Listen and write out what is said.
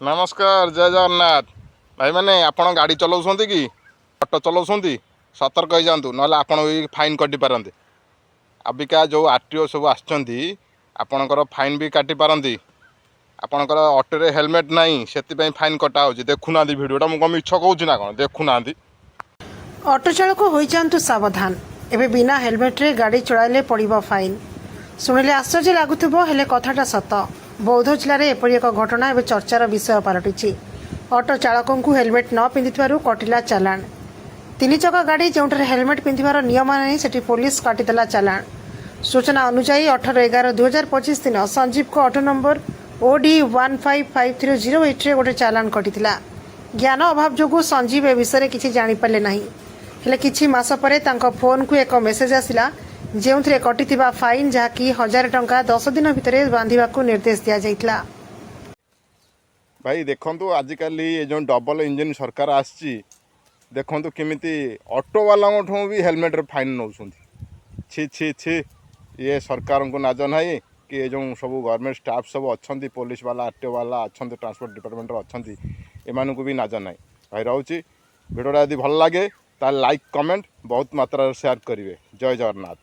नमस्कार जय जगन्नाथ भाई मैंने आपण गाड़ी चलाउछंती कि ऑटो चलाउछंती सतर्क हो जातु ना आपण भी फाइन कटि पारंते। अबिका जो आरटीओ सब आछंती आपणकर फाइन भी काटि पारंती। आपणकर ऑटो रे हेलमेट नहीं से फाइन कटा होची। देखुना भिडियोटा मु कम इच्छ कहूँ ना कौन देखुना। ऑटो चालक होई जांतु सावधान। एबे बिना हेलमेट रे गाड़ी चलाइले पड़िबो फाइन। शुणिले आश्चर्य लागुथिबो हेले कथाटा सत। बौद्ध जिले में एपरी एक घटना एवं चर्चार विषय पलटि। ऑटो चालकों को हेलमेट न पिंधिथिबारु कटिला चालाण। 3 चक्का गाड़ी जो हेलमेट पिंधिबार नियम नहीं सेठी पुलिस काटिदेला चालाण। सूचना अनुसार 18/11/2025 दिन संजीव को ऑटो नंबर OD 155308 रे गोटे चालाण कटिथिला। ज्ञान अभाव जोगु संजीव ए विषय किसी जानी पाले नहीं। हेले किछि मास परे तांको फोन को एक मेसेज आसिला जेउथिरे कटिथिबा फाइन जहाँकि 1000 टंका 10 दिन भितर बांधिबाकू निर्देश दिया जाइतला। भाई देखंतु आजिकल ये जो डबल इंजन सरकार आसी देखंतु केमिति ऑटो वाला भी हेलमेट रे फाइन नौछंती। छी छी छी ये सरकार को नाज नहीं कि ये जो सब गवर्नमेंट स्टाफ सब अच्छा पुलिस वाला आरटीओ वाला अच्छा ट्रांसपोर्ट डिपार्टमेंट अच्छा एमानू भी नाज नहीं। भाई रोचे भिडियोटा यदि भल लगे ताल लाइक कमेंट बहुत मात्रा शेयर करेंगे। जय जगन्नाथ।